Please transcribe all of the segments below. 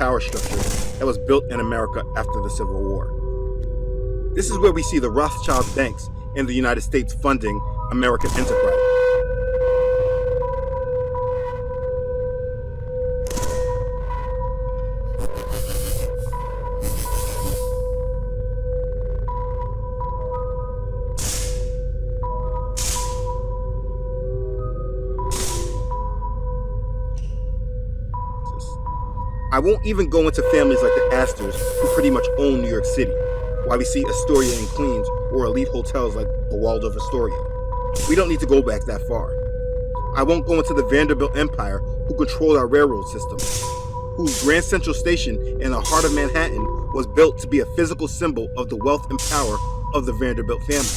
power structure that was built in America after the Civil War. This is where we see the Rothschild banks in the United States funding American enterprise. I won't even go into families like the Astors, who pretty much own New York City, while we see Astoria in Queens or elite hotels like the Waldorf Astoria. We don't need to go back that far. I won't go into the Vanderbilt Empire, who controlled our railroad system, whose Grand Central Station in the heart of Manhattan was built to be a physical symbol of the wealth and power of the Vanderbilt family.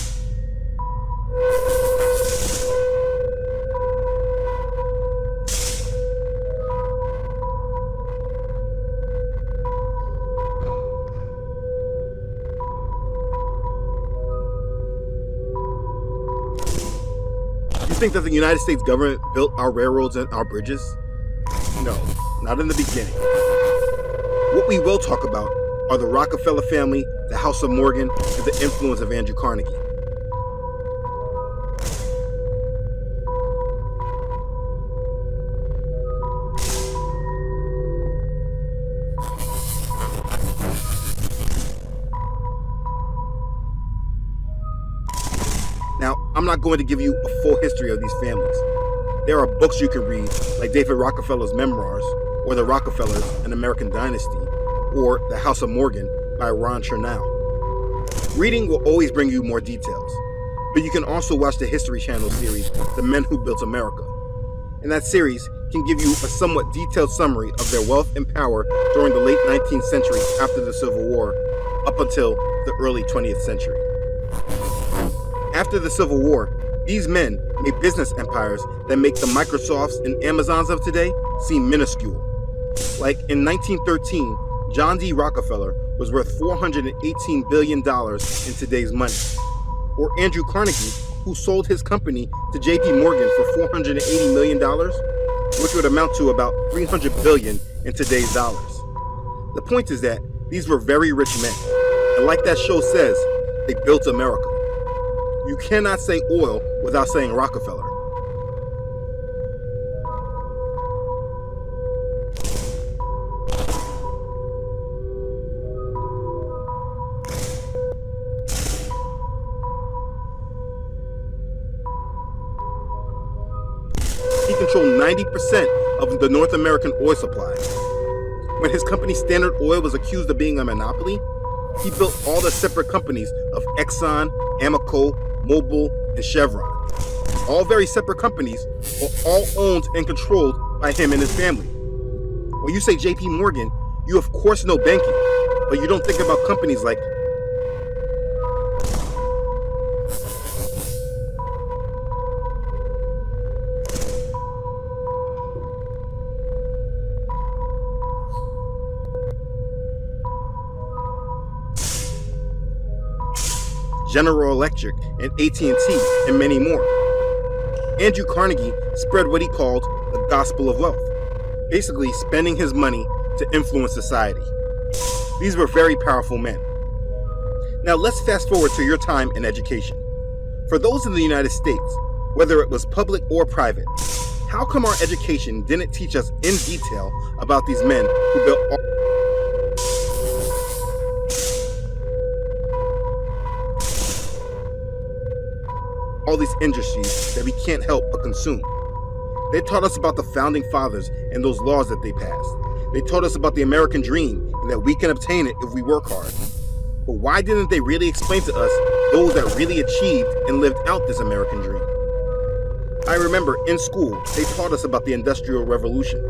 You think that the United States government built our railroads and our bridges? No, not in the beginning. What we will talk about are the Rockefeller family, the House of Morgan, and the influence of Andrew Carnegie. Now, I'm not going to give you a full history of these families. There are books you can read, like David Rockefeller's Memoirs, or The Rockefellers, An American Dynasty, or The House of Morgan by Ron Chernow. Reading will always bring you more details, but you can also watch the History Channel series, The Men Who Built America. And that series can give you a somewhat detailed summary of their wealth and power during the late 19th century after the Civil War, up until the early 20th century. After the Civil War, these men made business empires that make the Microsofts and Amazons of today seem minuscule. Like in 1913, John D. Rockefeller was worth $418 billion in today's money. Or Andrew Carnegie, who sold his company to J.P. Morgan for $480 million, which would amount to about $300 billion in today's dollars. The point is that these were very rich men, and like that show says, they built America. You cannot say oil without saying Rockefeller. He controlled 90% of the North American oil supply. When his company Standard Oil was accused of being a monopoly, he built all the separate companies of Exxon, Amoco, Mobil, and Chevron. All very separate companies, but all owned and controlled by him and his family. When you say J.P. Morgan, you of course know banking, but you don't think about companies like General Electric and AT&T, and many more. Andrew Carnegie spread what he called the gospel of wealth, basically spending his money to influence society. These were very powerful men. Now let's fast forward to your time in education. For those in the United States, whether it was public or private, how come our education didn't teach us in detail about these men who built all these industries that we can't help but consume? They taught us about the founding fathers and those laws that they passed. They taught us about the American dream and that we can obtain it if we work hard. But why didn't they really explain to us those that really achieved and lived out this American dream? I remember in school, they taught us about the Industrial Revolution,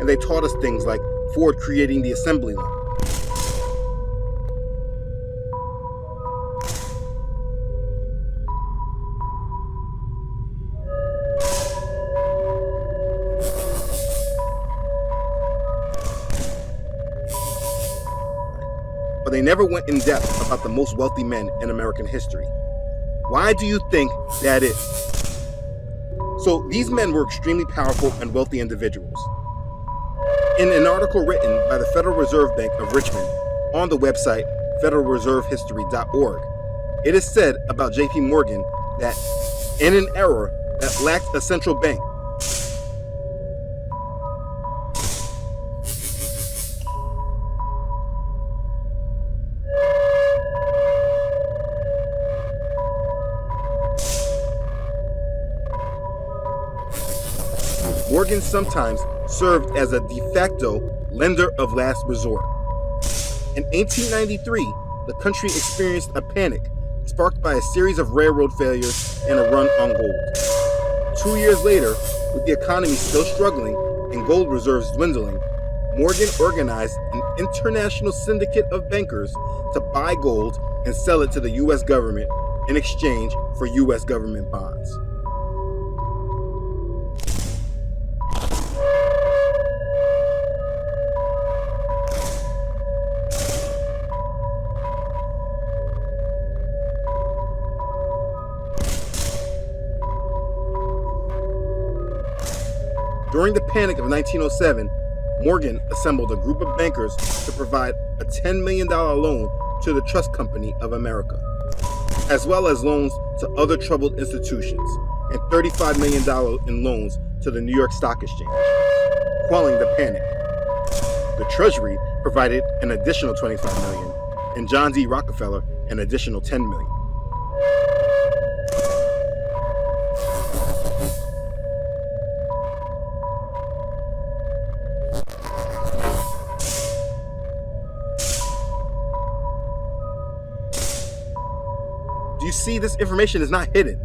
and they taught us things like Ford creating the assembly line. But they never went in depth about the most wealthy men in American history. Why do you think that is? So these men were extremely powerful and wealthy individuals. In an article written by the Federal Reserve Bank of Richmond on the website federalreservehistory.org, it is said about JP Morgan that in an era that lacked a central bank, Morgan sometimes served as a de facto lender of last resort. In 1893, the country experienced a panic sparked by a series of railroad failures and a run on gold. 2 years later, with the economy still struggling and gold reserves dwindling, Morgan organized an international syndicate of bankers to buy gold and sell it to the U.S. government in exchange for U.S. government bonds. During the Panic of 1907, Morgan assembled a group of bankers to provide a $10 million loan to the Trust Company of America, as well as loans to other troubled institutions, and $35 million in loans to the New York Stock Exchange, quelling the panic. The Treasury provided an additional $25 million, and John D. Rockefeller an additional $10 million. You see, this information is not hidden.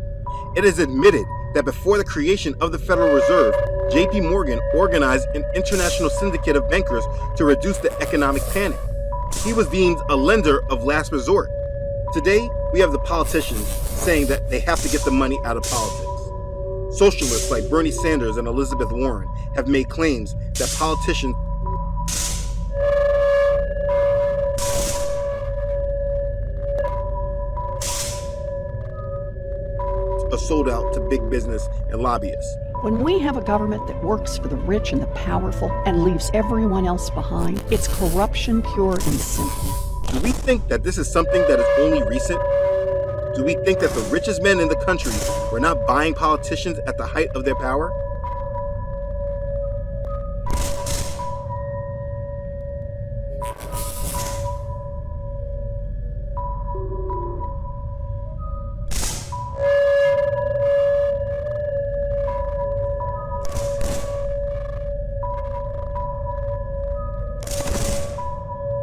It is admitted that before the creation of the Federal Reserve, JP Morgan organized an international syndicate of bankers to reduce the economic panic. He was deemed a lender of last resort. Today, we have the politicians saying that they have to get the money out of politics. Socialists like Bernie Sanders and Elizabeth Warren have made claims that politicians are sold out to big business and lobbyists. When we have a government that works for the rich and the powerful and leaves everyone else behind, it's corruption pure and simple. Do we think that this is something that is only recent? Do we think that the richest men in the country were not buying politicians at the height of their power?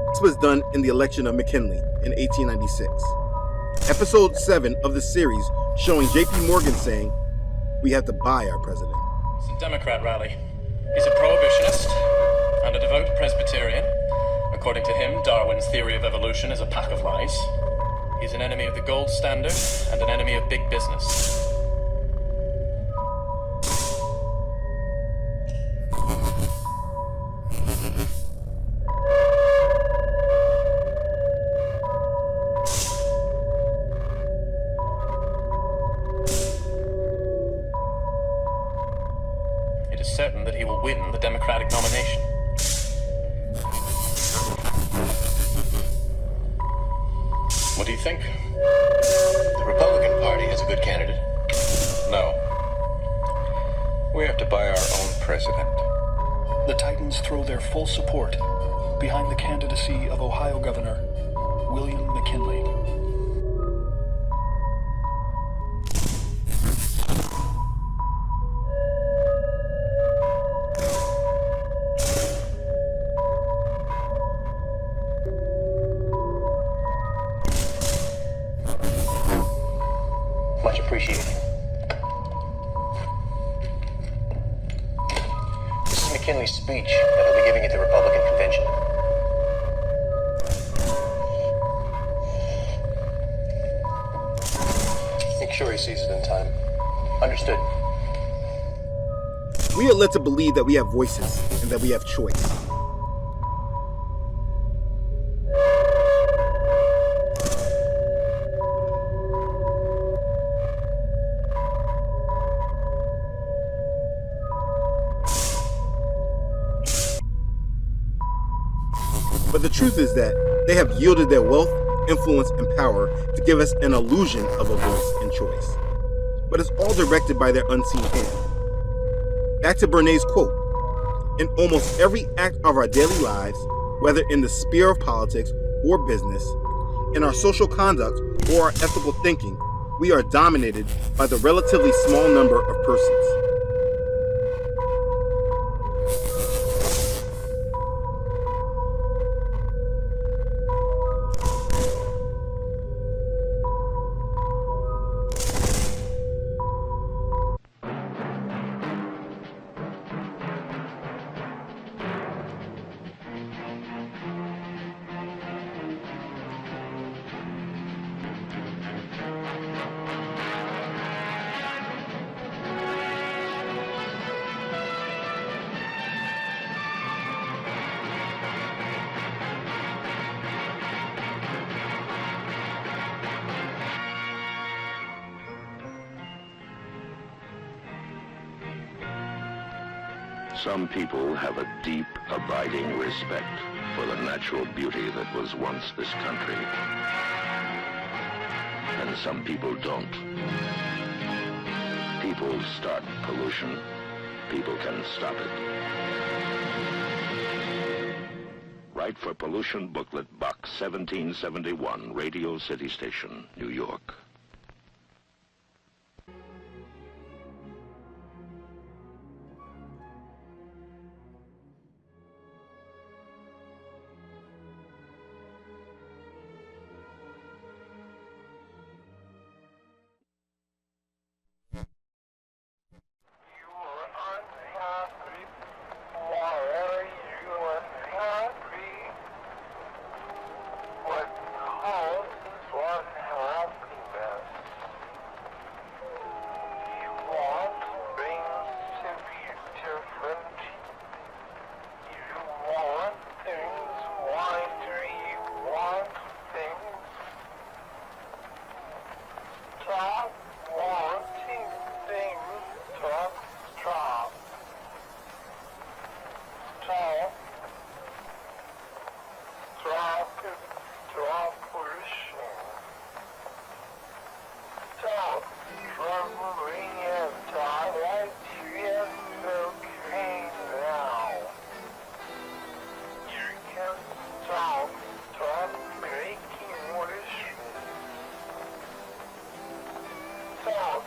This was done in the election of McKinley in 1896. Episode 7 of the series showing JP Morgan saying, "We have to buy our president." It's a Democrat rally. He's a prohibitionist and a devout Presbyterian. According to him, Darwin's theory of evolution is a pack of lies. He's an enemy of the gold standard and an enemy of big business. It is certain that he will win the Democratic nomination. What do you think? The Republican Party has a good candidate. No. We have to buy our own president. The Titans throw their full support behind the candidacy of Ohio Governor William McKinley. Much appreciated. This is McKinley's speech that he'll be giving at the Republican convention. Make sure he sees it in time. Understood. We are led to believe that we have voices and that we have choice. But the truth is that they have yielded their wealth, influence, and power to give us an illusion of a voice and choice. But it's all directed by their unseen hand. Back to Bernays' quote, in almost every act of our daily lives, whether in the sphere of politics or business, in our social conduct or our ethical thinking, we are dominated by the relatively small number of persons. Some people have a deep, abiding respect for the natural beauty that was once this country. And some people don't. People start pollution. People can stop it. Write for Pollution Booklet, Box 1771, Radio City Station, New York. Stop